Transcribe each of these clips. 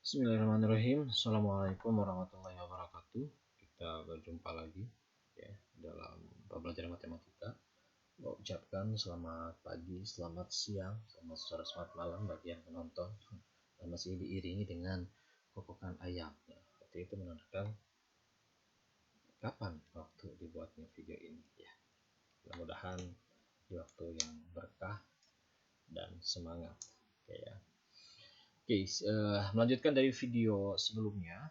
Bismillahirrahmanirrahim. Assalamualaikum warahmatullahi wabarakatuh. Kita berjumpa lagi ya dalam pembelajaran matematika. Ucapkan selamat pagi, selamat siang, selamat sore, selamat malam bagi yang menonton. Dan masih diiringi dengan kokokan ayam. Ya. Seperti itu menandakan kapan waktu dibuatnya video ini. Ya. Mudah-mudahan di waktu yang berkah dan semangat. Oke ya. Oke, melanjutkan dari video sebelumnya.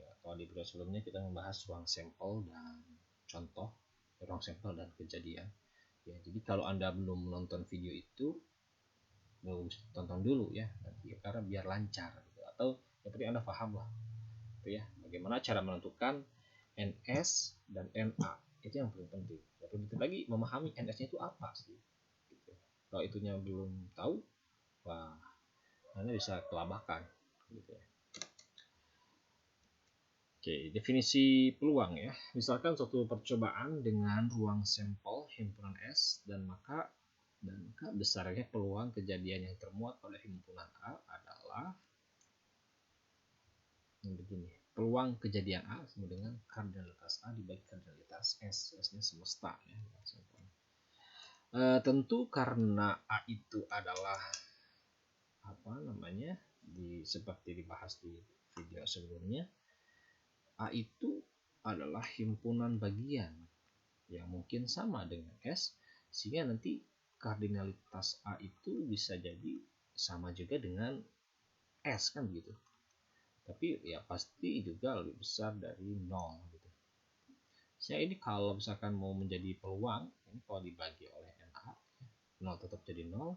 Ya, kalau di video sebelumnya kita membahas ruang sampel dan contoh ruang sampel dan kejadian. Ya, jadi kalau Anda belum menonton video itu, bagus tonton dulu ya, nanti karena biar lancar. Gitu. Atau yang penting Anda paham lah, itu ya. Bagaimana cara menentukan NS dan NA itu yang paling penting. Lebih penting lagi memahami NS-nya itu apa sih. Gitu. Kalau itunya belum tahu, wah Anda bisa kelabakan gitu ya. Oke, definisi peluang ya. Misalkan suatu percobaan dengan ruang sampel himpunan S dan maka besarnya peluang kejadian yang termuat pada himpunan A adalah begini. Peluang kejadian A sama dengan kardinalitas A dibagi kardinalitas S. S-nya semesta ya. Tentu karena A itu adalah seperti dibahas di video sebelumnya, A itu adalah himpunan bagian yang mungkin sama dengan S, sehingga nanti kardinalitas A itu bisa jadi sama juga dengan S kan gitu. Tapi ya pasti juga lebih besar dari 0 gitu. Saya ini kalau misalkan mau menjadi peluang, ini kalau dibagi oleh NA, 0 tetap jadi 0.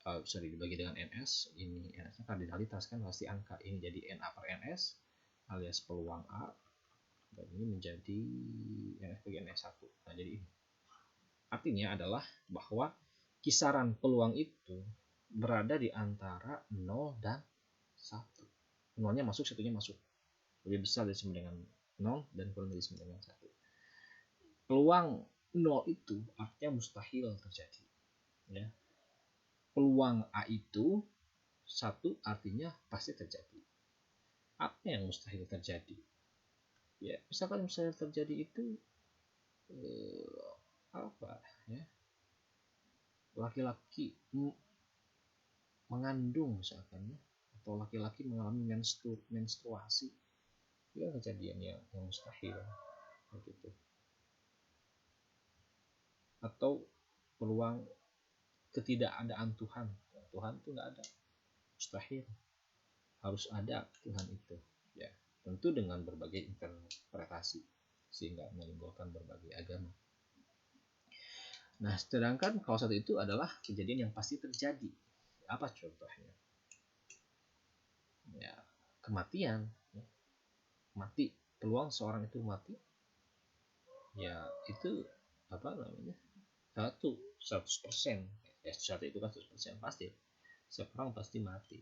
Sorry, dibagi dengan NS, ini NS-nya kardinalitas kan pasti angka, ini jadi NA per NS alias peluang A, dan ini menjadi NS bagi NS1. Nah, jadi ini artinya adalah bahwa kisaran peluang itu berada di antara 0 dan 1. 0-nya masuk, 1-nya masuk. Lebih besar dari sama dengan 0 dan kurang dari sama dengan 1. Peluang 0 itu artinya mustahil terjadi. Ya. Peluang A itu 1 artinya pasti terjadi. Apa yang mustahil terjadi? Ya, misalkan mustahil terjadi itu apa ya? Laki-laki mengandung misalkan ya, atau laki-laki mengalami menstruasi. Itu kan kejadian yang mustahil begitu. Atau peluang ketidakadaan Tuhan. Tuhan itu nggak ada, mustahil. Harus ada Tuhan itu ya, tentu dengan berbagai interpretasi sehingga menimbulkan berbagai agama. Nah, sedangkan kalau satu itu adalah kejadian yang pasti terjadi. Apa contohnya? Ya, kematian ya. Mati, peluang seorang itu mati ya itu apa namanya? 100%. Ya, satu itu kan 100% pasti. Seorang pasti mati.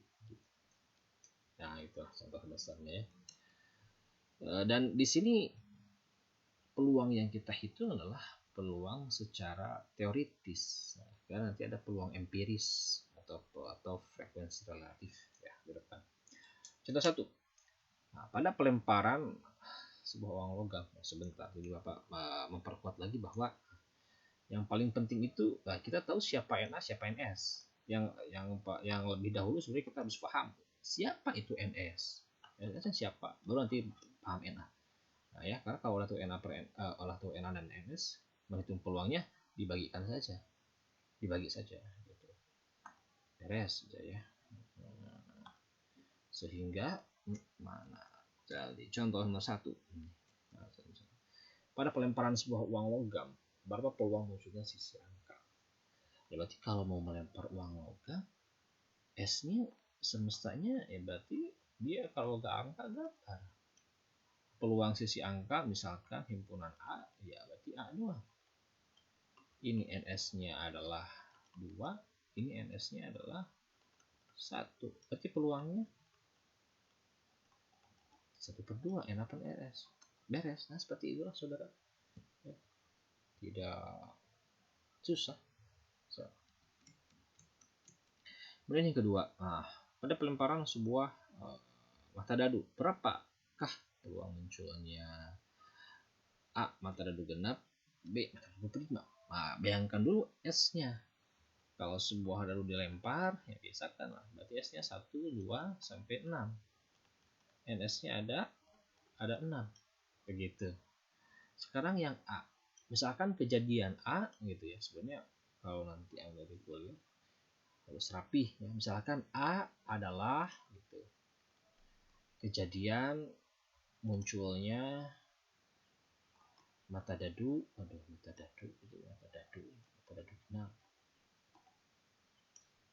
Nah, itu contoh dasarnya ya. Dan di sini peluang yang kita hitung adalah peluang secara teoritis. Nah, karena nanti ada peluang empiris atau frekuensi relatif ya di depan. Contoh 1. Nah, pada pelemparan sebuah uang logam sebentar. Jadi Bapak memperkuat lagi bahwa yang paling penting itu kita tahu siapa NA, siapa NS. Yang lebih dahulu sebenarnya kita harus paham siapa itu NS. NS kan siapa? Baru nanti paham NA. Nah ya, karena kalau olah tuh NA NA dan NS menghitung peluangnya dibagi saja gitu. Beres saja ya. Sehingga mana? Jadi contoh nomor 1. Pada pelemparan sebuah uang logam, berapa peluang munculnya sisi angka? Ya berarti kalau mau melempar uang logam, S-nya semestanya ya berarti dia kalau ke angka datar. Peluang sisi angka misalkan himpunan A ya berarti A2. Ini NS-nya adalah 2, ini NS-nya adalah 1. Berarti peluangnya 1/2 NA per NS. Beres. Nah, seperti itulah saudara. Ya. Tidak susah. Kemudian yang kedua, pada pelemparan sebuah mata dadu. Berapakah peluang munculnya A. Mata dadu genap, B. Mata dadu prima? Nah, bayangkan dulu S-nya. Kalau sebuah dadu dilempar, ya biasakan lah. Berarti S-nya 1, 2, sampai 6. NS-nya ada 6. Begitu. Sekarang yang A. Misalkan kejadian A gitu ya. Sebenarnya kalau nanti Anda di kuliah harus rapih ya. Misalkan A adalah gitu. Kejadian munculnya mata dadu, mata dadu genap.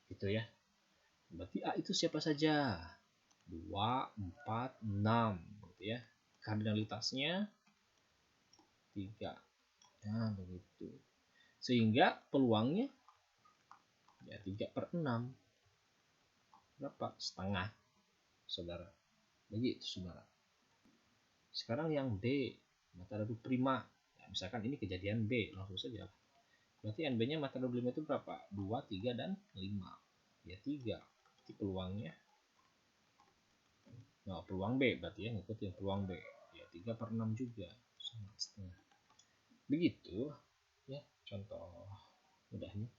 Gitu ya. Berarti A itu siapa saja? 2, 4, 6 gitu ya. Kardinalitasnya 3. Nah, begitu. Sehingga peluangnya ya 3/6. Berapa? Setengah, saudara. Begitu, saudara. Sekarang yang B, mata dadu prima. Ya, misalkan ini kejadian B, langsung saja. Berarti NB-nya mata dadu prima itu berapa? 2, 3, dan 5. Ya 3. Berarti peluangnya. Nah, peluang B berarti ya, ngikutin peluang B. Ya 3/6 juga. Setengah. Begitu ya contoh mudahnya.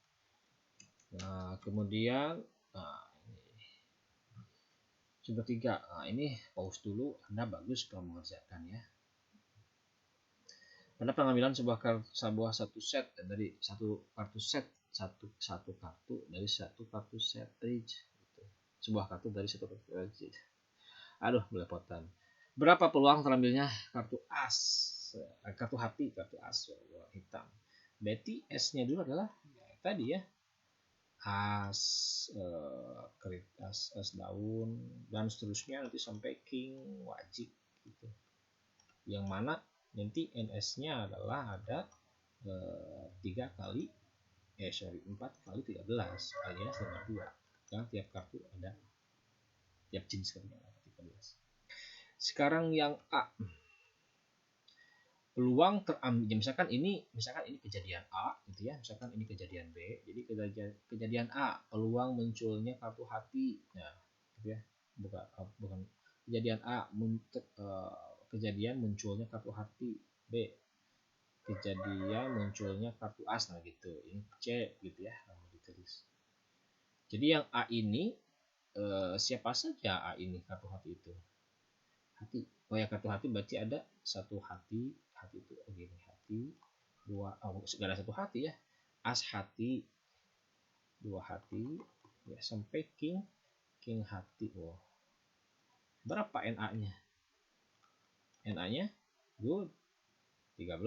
Nah, kemudian ini sumber 3. Nah, ini pause dulu, Anda bagus kalau mengerjakan ya. Pada pengambilan sebuah satu set dari satu kartu set, satu kartu dari satu kartu set bridge gitu. Sebuah kartu dari satu kartu bridge. Aduh, belepotan. Berapa peluang terambilnya kartu as, kartu hati, kartu as warna hitam. Berarti S-nya dulu adalah ya, tadi ya, as, as daun, dan seterusnya nanti sampai king wajib gitu. Yang mana nanti NS-nya adalah ada 4 kali 13 alias 52. Karena tiap kartu ada, tiap jenis kartu ada 13. Sekarang yang A, peluang terambil, misalkan ini kejadian A gitu ya, misalkan ini kejadian B. Jadi kejadian A, peluang munculnya kartu hati. Nah, gitu ya. Bukan kejadian A, kejadian munculnya kartu hati. B, kejadian munculnya kartu as. Nah gitu. Ini C gitu ya, kalau ditulis. Jadi yang A ini siapa saja A ini kartu hati itu? Hati. Oh ya, kartu hati berarti ada satu hati itu begini, hati, 2, gak ada satu hati ya, as hati, 2 hati ya, sampai king hati. Wow, berapa NA-nya? NA-nya good 13.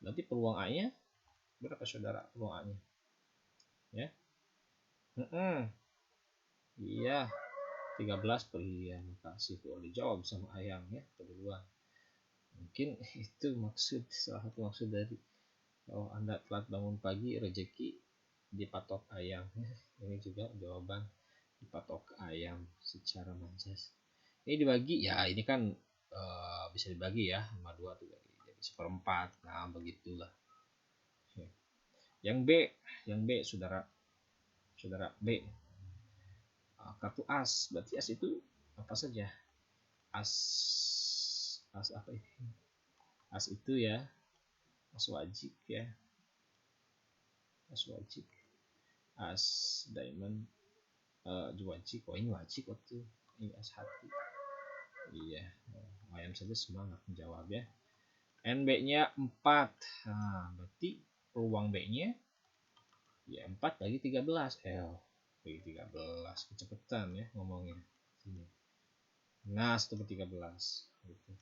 Berarti peluang A-nya berapa, saudara? Peluang A-nya ya, iya 13. Iya, makasih kalau dijawab sama ayam ya keduluan. Mungkin itu salah satu maksud dari kalau Anda telat bangun pagi, rezeki dipatok ayam. Ini juga jawaban dipatok ayam secara majas. Ini dibagi ya, ini kan bisa dibagi ya, 52 tuh jadi 1/4. Nah, begitulah. Yang B, saudara B, kartu as. Berarti as itu apa saja? As apa ini? As itu ya, as wajib ya, as wajib, as diamond, wajib. Oh, ini wajib waktu ini as hati. Iya, ayam saja semangat menjawab ya. NB-nya 4. Nah, berarti peluang B-nya ya 4 bagi 13. Bagi 13. Kecepatan ya ngomongnya. Sini. Nah, 1/13 gitu.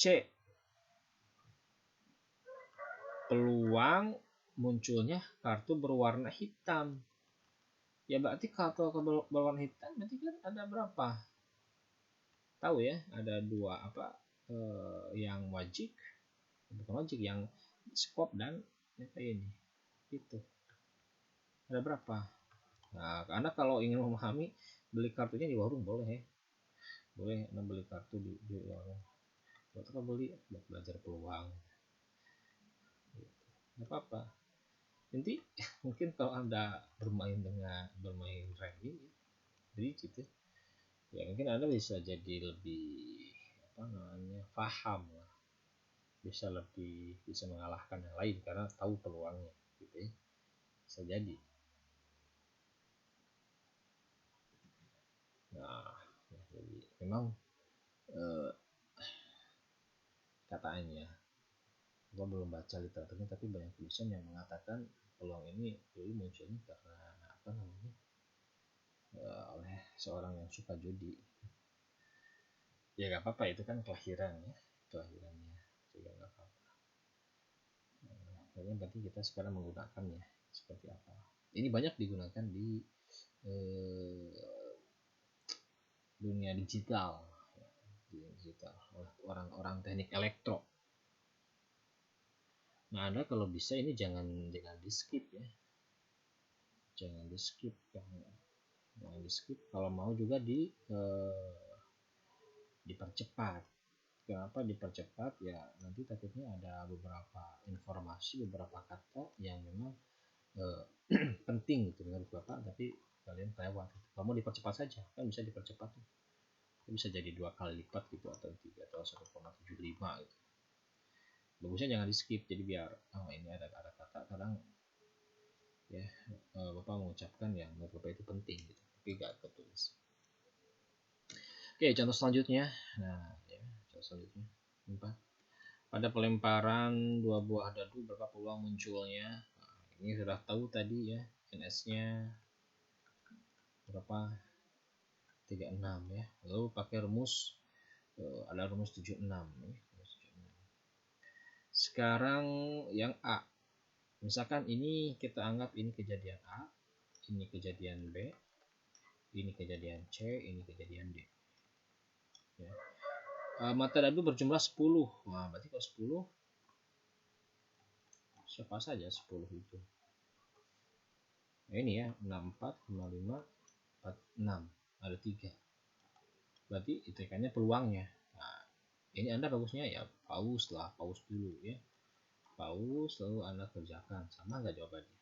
C, peluang munculnya kartu berwarna hitam. Ya berarti kartu berwarna hitam berarti kan ada berapa? Tahu ya, ada 2 apa? Yang wajib, bukan wajib, yang scope dan apa ini? Itu. Ada berapa? Nah, karena kalau ingin memahami, beli kartunya di warung boleh ya. Boleh Anda beli kartu di warung. Buat apa beli? Buat belajar peluang. Nggak apa-apa. Nanti mungkin kalau Anda bermain random, bridge gitu ya, mungkin Anda bisa jadi lebih paham lah, bisa mengalahkan yang lain karena tahu peluangnya gitu ya, bisa jadi. Nah, jadi memang katanya, gua belum baca literaturnya tapi banyak tulisan yang mengatakan peluang ini dulu munculnya karena oleh seorang yang suka judi. Ya nggak apa-apa, itu kan kelahirannya juga nggak apa-apa. Nah, berarti kita sekarang menggunakannya seperti apa. Ini banyak digunakan di dunia digital oleh orang-orang teknik elektro. Nah, Anda kalau bisa ini jangan di skip ya, jangan di skip. Kalau mau juga dipercepat. Kenapa dipercepat? Ya nanti takutnya ada beberapa informasi, beberapa kata yang memang penting gitu menurut Bapak, tapi kalian kelewat. Kamu dipercepat saja, kan bisa dipercepat tuh. Bisa jadi 2 kali lipat gitu, atau 3 atau 1,75 gitu. Bagusnya jangan di skip, jadi biar ini ada kata kadang ya Bapak mengucapkan yang menurut Bapak itu penting gitu, tapi gak tertulis. Oke, contoh selanjutnya. Nah, ya, contoh selanjutnya 4. Pada pelemparan 2 buah dadu berapa peluang munculnya? Nah, ini sudah tahu tadi ya, NS-nya berapa? 36 ya. Lalu pakai rumus ada rumus 76 ya. Sekarang yang A. Misalkan ini kita anggap ini kejadian A, ini kejadian B, ini kejadian C, ini kejadian D. Ya. Mata dadu berjumlah 10. Nah, berarti kalau 10 siapa saja 10 itu. Nah, ini ya, 64, 55, 46. Ada 3. Berarti ITK-nya peluangnya. Nah, ini Anda bagusnya ya paus dulu ya. Paus lalu Anda kerjakan. Sama nggak jawabannya?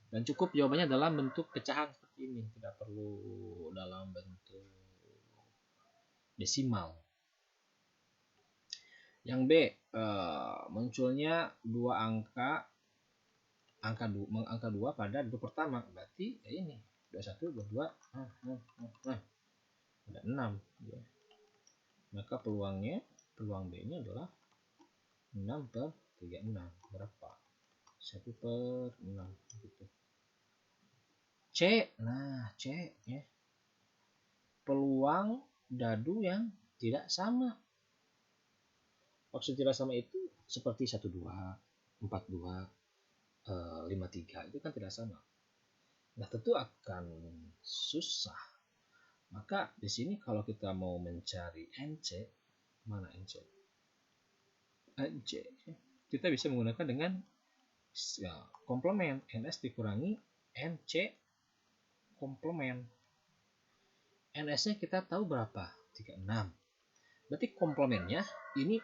Dan cukup jawabannya dalam bentuk pecahan seperti ini, tidak perlu dalam bentuk desimal. Yang B, munculnya 2 angka 2 pada dadu pertama, berarti ya ini 21 22 ada 6 ya. Maka peluang B nya adalah 6/36. Berapa? 1/6 gitu. C, nah C ya, peluang dadu yang tidak sama. Maksud tidak sama itu seperti 12, 42, 53 itu kan tidak sama. Nah, tentu akan susah. Maka di sini kalau kita mau mencari NC, mana NC? NC kita bisa menggunakan dengan ya, komplement, NS dikurangi NC komplement. NS-nya kita tahu berapa? 36. Berarti komplementnya ini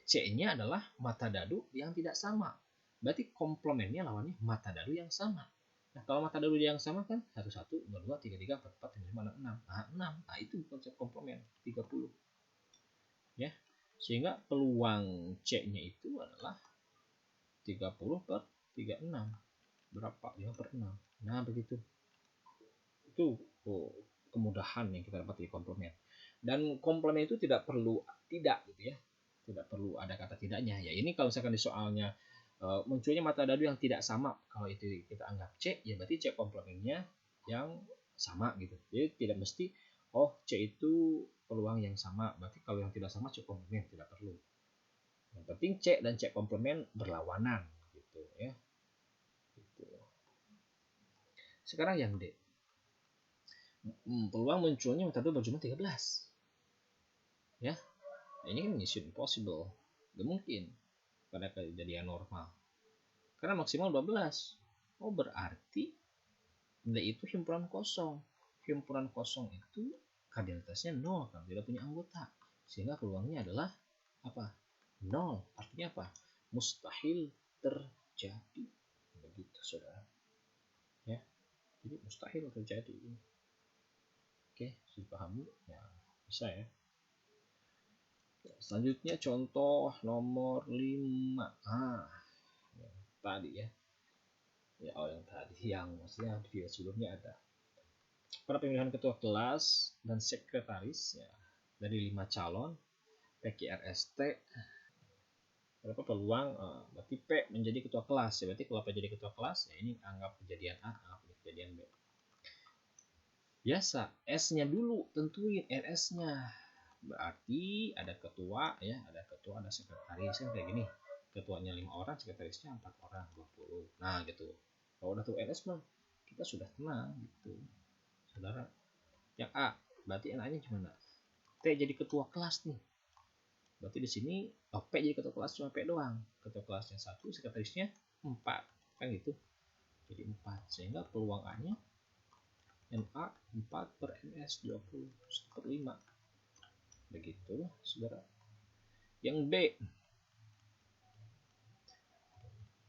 C-nya adalah mata dadu yang tidak sama. Berarti komplementnya lawannya mata dadu yang sama. Nah, kalau mata dadu yang sama kan 1 1 2 2 3 3 4 4 5 6. Nah, 6. Nah, itu konsep komplement 30. Ya. Sehingga peluang C-nya itu adalah 30/36. Berapa? 5/6. Nah, begitu. Itu kemudahan yang kita dapat di komplement. Dan komplement itu tidak perlu tidak gitu ya. Tidak perlu ada kata tidaknya. Ya, ini kalau misalkan di soalnya munculnya mata dadu yang tidak sama, kalau itu kita anggap C, ya berarti C komplementnya yang sama gitu. Jadi tidak mesti C itu peluang yang sama, berarti kalau yang tidak sama C komplement, tidak perlu. Yang penting C dan C komplement berlawanan gitu ya. Gitu. Sekarang yang D. Peluang munculnya mata dadu berjumlah 13. Ya. Ini kan mission impossible. Gak mungkin pada kejadian normal. Karena maksimal 12. Berarti D itu himpunan kosong. Himpunan kosong itu kardinalitasnya 0 kan, tidak punya anggota. Sehingga peluangnya adalah apa? 0. Artinya apa? Mustahil terjadi. Begitu, Saudara. Ya. Jadi mustahil terjadi. Oke, sudah pahami? Ya, bisa ya. Selanjutnya contoh nomor 5. Tadi ya. Yang tadi, yang maksudnya di video sebelumnya ada. Pada pemilihan ketua kelas dan sekretaris ya, dari 5 calon PQRST, berapa peluang berarti P menjadi ketua kelas ya. Berarti kalau P jadi ketua kelas ya, ini anggap kejadian A, anggap kejadian B. Biasa S-nya dulu tentuin RS-nya. Berarti ada ketua ya, ada ketua, ada sekretaris kan kayak gini. Ketuanya 5 orang, sekretarisnya 4 orang, 20. Nah, gitu. Kalau udah tahu RS mah kita sudah tenang gitu. Saudara. Yang A, berarti NA-nya gimana? T jadi ketua kelas nih. Berarti di sini P jadi ketua kelas cuma P doang. Ketua kelasnya 1, sekretarisnya 4. Kan gitu. Jadi 4. Sehingga peluang A-nya NA 4 per NS 20 per 5. Begitulah saudara. Yang B,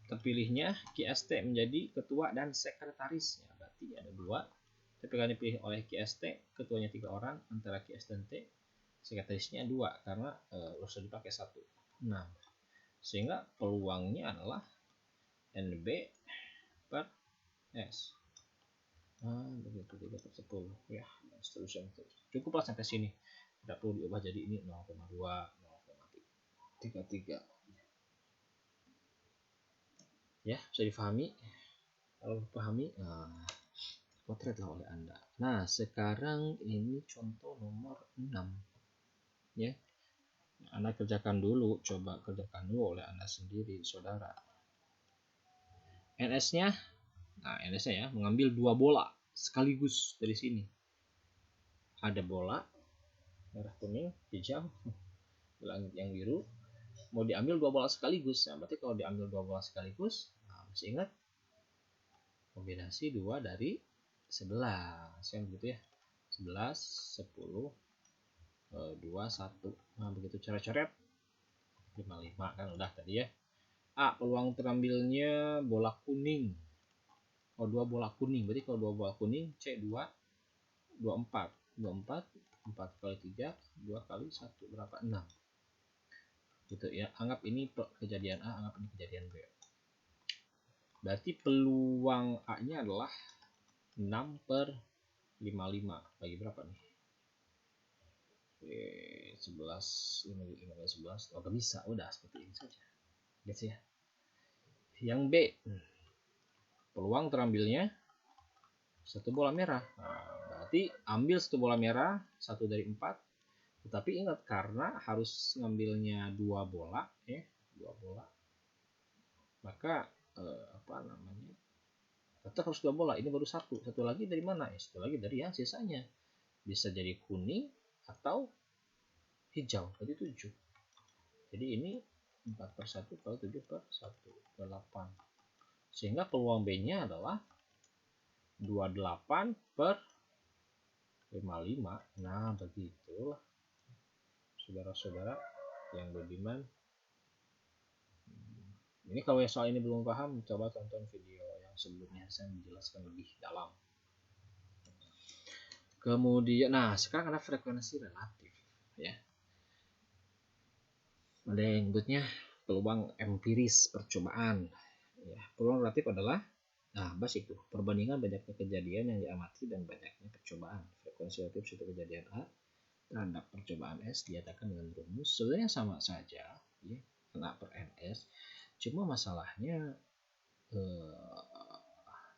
terpilihnya QST menjadi ketua dan sekretaris ya, berarti ada 2. Tapi kalau dipilih oleh QST, ketuanya 3 orang antara QS dan T, sekretarisnya 2 karena harus dipakai 1. Nah, sehingga peluangnya adalah NB per S. Begitu 3 per 10 ya, dan seterusnya. Cukuplah sampai sini. Tidak perlu diubah jadi ini 0,2, 0,33. Ya, bisa difahami. Kalau dipahami, potretlah oleh Anda. Nah, sekarang ini contoh nomor 6. Ya. Anda kerjakan dulu, coba kerjakan dulu oleh Anda sendiri, saudara. NS-nya, NS-nya ya, mengambil 2 bola sekaligus dari sini. Ada bola merah, kuning, hijau, langit yang biru. Mau diambil 2 bola sekaligus. Nah, berarti kalau diambil 2 bola sekaligus, mesti ingat kombinasi 2 dari 11. Kan begitu ya. 11, 10, 2, 1. Nah, begitu coret-coret 55 kan udah tadi ya. A, peluang terambilnya bola kuning. 2 bola kuning. Berarti kalau 2 bola kuning, C 2, 24. 24, 4 kali 3, 2 kali 1 berapa? 6. Gitu ya. Anggap ini kejadian A, anggap ini kejadian B. Berarti peluang A-nya adalah 6 per 55. Bagi berapa nih? 11, 11. Gak bisa, udah seperti ini saja. Gitu ya. Yang B, peluang terambilnya 1 bola merah. Berarti ambil 1 bola merah, 1 dari 4. Tetapi ingat, karena harus ngambilnya 2 bola ya, 2 bola. Maka tetap harus 2 bola. Ini baru 1. Satu lagi dari mana? Satu lagi dari yang sisanya. Bisa jadi kuning atau hijau. Jadi 7. Jadi ini 4 per 1 kalau 7 per 1 per 8. Sehingga peluang B-nya adalah 28 per 55. Nah, begitulah saudara-saudara yang budiman. Ini kalau soal ini belum paham, coba tonton video yang sebelumnya, saya menjelaskan lebih dalam. Kemudian, sekarang ada frekuensi relatif ya. Ada yang nyebutnya peluang empiris percobaan. Ya, peluang relatif adalah itu perbandingan banyaknya kejadian yang diamati dan banyaknya percobaan. Frekuensi relatif suatu kejadian A terhadap percobaan S dinyatakan dengan rumus sebenarnya sama saja ya, A per NS. Cuma masalahnya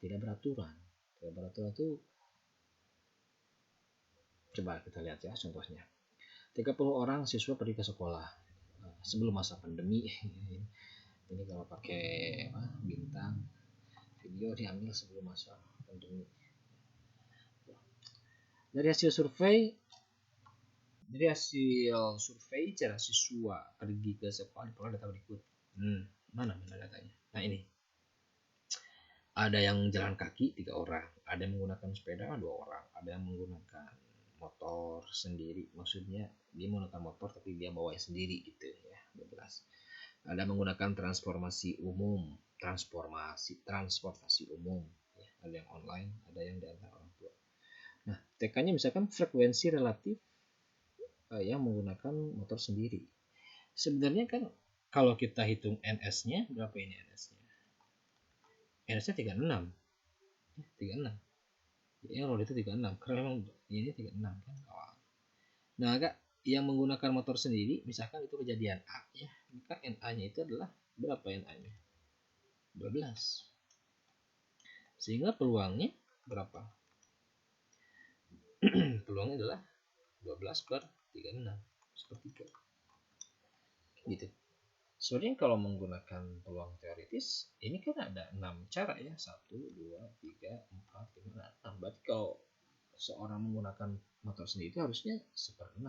tidak beraturan. Tidak beraturan itu, coba kita lihat ya contohnya. 30 orang siswa pergi ke sekolah sebelum masa pandemi. Ini kalau pakai bintang video diambil sebelum masa pandemi. Dari hasil survei cara siswa pergi ke sekolah diperoleh data berikut. Mana datanya? Nah, ini ada yang jalan kaki 3 orang, ada yang menggunakan sepeda 2 orang, ada yang menggunakan motor sendiri, maksudnya dia menggunakan motor tapi dia bawa sendiri gitu ya, 12. Ada menggunakan transportasi umum ya. ada yang online, ada yang diantar orang tua. Nah, TK-nya misalkan frekuensi relatif yang menggunakan motor sendiri. Sebenarnya kan kalau kita hitung NS-nya, berapa ini NS-nya? NS-nya 36. 36. Ya, roda itu 36. Karena memang ini 36 kan. Nah, Kak, yang menggunakan motor sendiri, misalkan itu kejadian A ya, maka NA-nya itu adalah berapa NA-nya? 12. Sehingga peluangnya berapa? Peluangnya adalah 12 per 36 sepertiga. Gitu. Sebenarnya kalau menggunakan peluang teoritis, ini kan ada 6 cara ya. 1, 2, 3, 4, 5, 6. Berarti kalau seorang menggunakan motor sendiri itu harusnya 1/6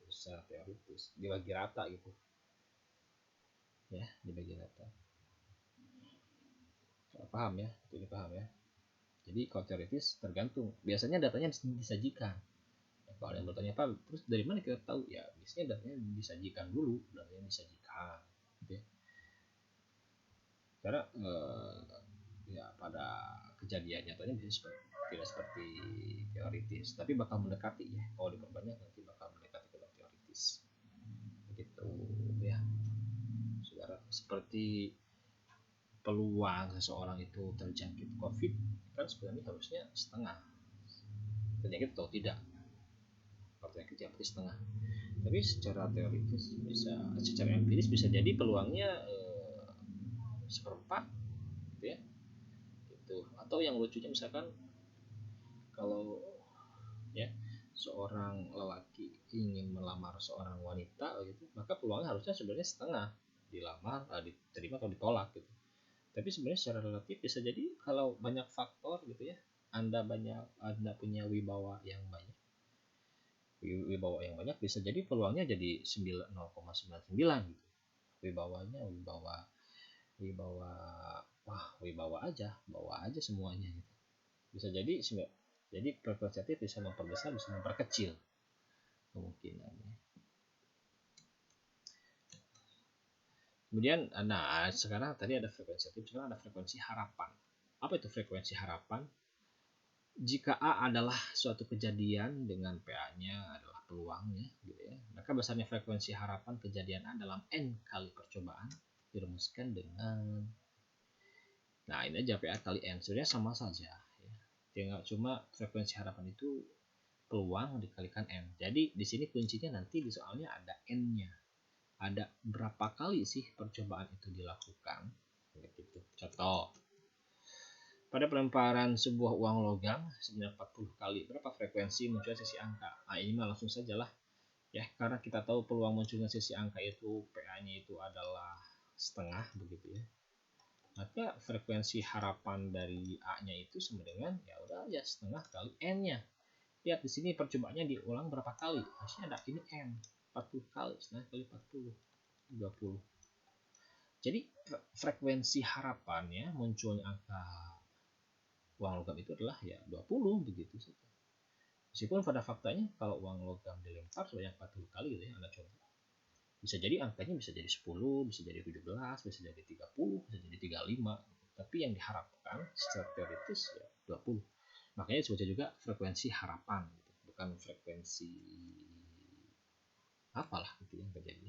secara teoritis. Dibagi rata gitu. Ya, dibagi rata. Paham ya? Ini paham ya? Jadi kalau teoritis tergantung. Biasanya datanya disajikan. Kalau yang bertanya Pak, terus dari mana kita tahu? Ya, biasanya datanya disajikan dulu, datanya disajikan. Gitu ya. Karena ya pada kejadian nyatanya bisa tidak seperti teoritis, tapi bakal mendekati ya. Kalau diperbanyak nanti bakal mendekati ke teoritis. Begitu ya. Saudara, seperti peluang seseorang itu terjangkit COVID kan sebenarnya harusnya setengah terjangkit atau tidak. Terjangkit ya berarti setengah. Tapi secara teoritis bisa, secara empiris bisa jadi peluangnya 1/4 gitu ya. Gitu. Atau yang lucunya misalkan kalau ya seorang lelaki ingin melamar seorang wanita gitu, maka peluangnya harusnya sebenarnya setengah, dilamar, diterima atau ditolak gitu. Tapi sebenarnya secara relatif bisa jadi kalau banyak faktor gitu ya, Anda punya wibawa yang banyak, bisa jadi peluangnya jadi 0,99 gitu. Wibawa wibawa aja, bawa aja semuanya gitu. Bisa jadi frekuensi bisa memperbesar, bisa memperkecil kemungkinannya. Kemudian, nah sekarang tadi ada frekuensi aktif, sekarang ada frekuensi harapan. Apa itu frekuensi harapan? Jika A adalah suatu kejadian dengan PA-nya adalah peluangnya, gitu ya, maka besarnya frekuensi harapan kejadian A dalam N kali percobaan dirumuskan dengan, nah ini aja PA kali N, sebenarnya sama saja. Ya. Tinggal cuma frekuensi harapan itu peluang dikalikan N. Jadi di sini kuncinya nanti di soalnya ada N-nya. Ada berapa kali sih percobaan itu dilakukan? Gitu. Contoh, pada pelemparan sebuah uang logam sebanyak 40 kali, berapa frekuensi munculnya sisi angka? Nah, ini mah langsung sajalah ya, karena kita tahu peluang munculnya sisi angka itu PA-nya itu adalah setengah begitu ya. Maka frekuensi harapan dari A-nya itu sama dengan ya udah aja setengah kali N-nya. Lihat di sini percobaannya diulang berapa kali? Harusnya ada ini N, 40 kali, setengah kali 40, 20. Jadi frekuensi harapannya munculnya angka uang logam itu adalah ya 20 begitu saja. Meskipun pada faktanya kalau uang logam dilempar sebanyak 40 kali gitu ya, Anda coba. Bisa jadi angkanya bisa jadi 10, bisa jadi 17, bisa jadi 30, bisa jadi 35. Tapi yang diharapkan secara teoritis ya 20. Makanya disebutnya juga frekuensi harapan gitu. Bukan frekuensi apalah gitu yang terjadi.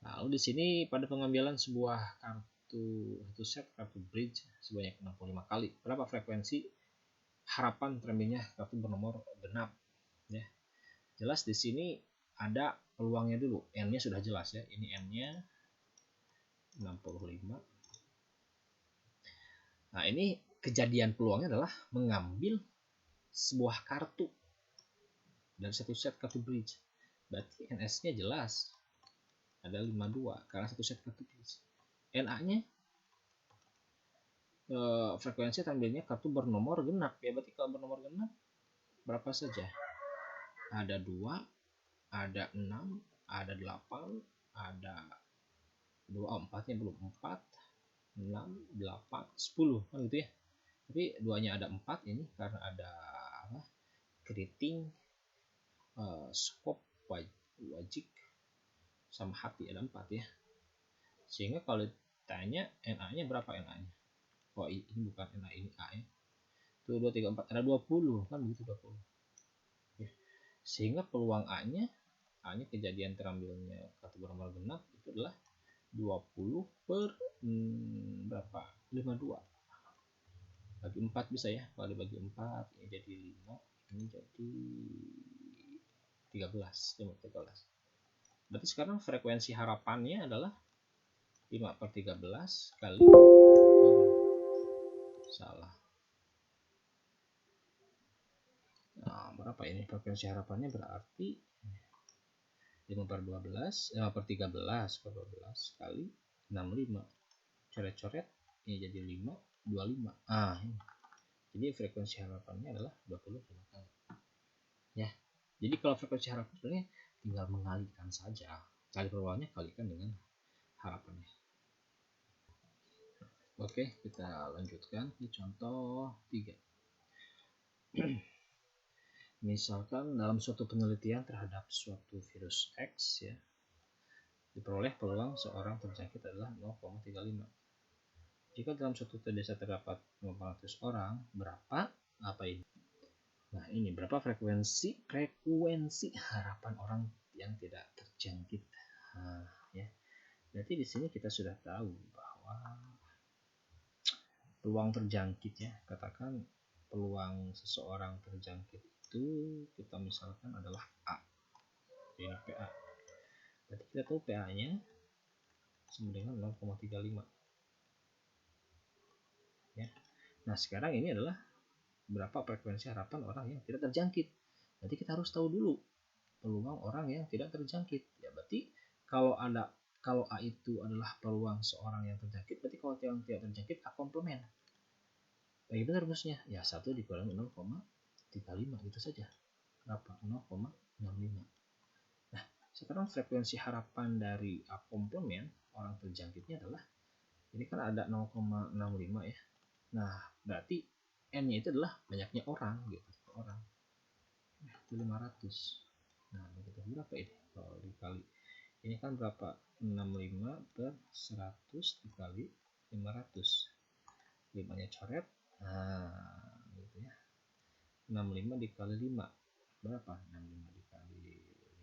Nah, lalu di sini pada pengambilan sebuah satu set kartu bridge sebanyak 65 kali. Berapa frekuensi harapan terambilnya kartu bernomor genap ya. Jelas di sini ada peluangnya dulu. N-nya sudah jelas ya. Ini N-nya 65. Nah, ini kejadian peluangnya adalah mengambil sebuah kartu dan satu set kartu bridge. Berarti NS-nya jelas. Ada 52 karena satu set kartu bridge. NA-nya frekuensi tampilnya kartu bernomor genap ya, berarti kalau bernomor genap berapa saja? Ada 2, ada 6, ada 8, ada 2, 4-nya belum 4, 6, 8, 10 kan gitu ya. Tapi duanya ada 4 ini karena ada apa? Keriting, skop, wajik sama hati ada 4 ya. Sehingga kalau ditanya NA-nya berapa NA-nya? Oh, ini bukan NA, ini A ya. 2, 3, 4 ada 20 kan begitu 20 ya. Sehingga peluang A-nya kejadian terambilnya kartu bernomor genap itu adalah 20 per berapa 52 bagi 4 bisa ya, kalau dibagi 4 ini jadi 5, ini jadi 13. Berarti sekarang frekuensi harapannya adalah 5 per 13 kali salah. Nah, berapa ini frekuensi harapannya? Berarti 5 per 12, 5 per 13 per 12 kali 65. Coret-coret ini jadi 5, 25. Ini. Jadi frekuensi harapannya adalah 25 kali. Ya. Jadi kalau frekuensi harapannya tinggal mengalikan saja. Kali per bawahnya kalikan dengan harapannya. Oke, kita lanjutkan di contoh 3. Misalkan dalam suatu penelitian terhadap suatu virus X ya, diperoleh peluang seorang terjangkit adalah 0,35. Jika dalam suatu desa terdapat 500 orang, berapa apa ini? Nah, ini berapa frekuensi harapan orang yang tidak terjangkit. Nah, ya. Berarti di sini kita sudah tahu bahwa peluang terjangkit ya, katakan peluang seseorang terjangkit itu kita misalkan adalah A. Ini PA. Berarti kita tahu PA-nya sama dengan 0,35. Ya. Nah, sekarang ini adalah berapa frekuensi harapan orang yang tidak terjangkit. Berarti kita harus tahu dulu peluang orang yang tidak terjangkit. Ya, berarti kalau A itu adalah peluang seorang yang terjangkit, berarti kalau yang tidak terjangkit A komplement. Bagaimana rumusnya? Ya 1 dikurangi 0,35 gitu saja. Berapa? 0,65. Nah, sekarang frekuensi harapan dari A komplement orang terjangkitnya adalah ini kan ada 0,65 ya. Nah, berarti N-nya itu adalah banyaknya orang gitu, orang. Itu 500. Nah, begitu berapa ini? Kalau dikali ini kan berapa? 65 per 100 dikali 500. 5-nya coret. Nah, gitu ya. 65 dikali 5. Berapa? 65 dikali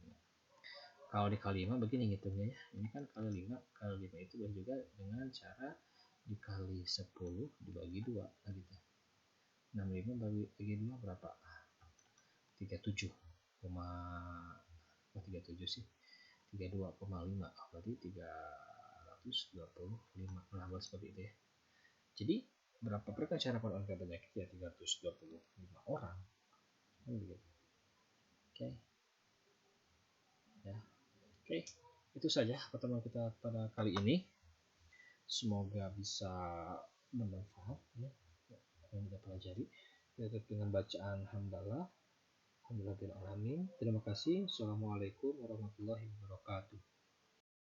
5. Kalau dikali 5 begini ngitungnya ya. Ini kan kali 5. Kali 5 itu juga dengan cara dikali 10 dibagi 2 gitu. 65 bagi 2 berapa? 37, 37 sih. 32,5 berarti 325. Nah, seperti itu ya. Jadi berapa frekuensi harapan orang penyakit ya 325 orang. Gitu. Oke. Ya. Oke. Itu saja pertemuan kita pada kali ini. Semoga bisa bermanfaat ya yang kita pelajari. Kita dengan bacaan hamdalah. Alhamdulillahirabbil alamin. Terima kasih. Assalamualaikum warahmatullahi wabarakatuh.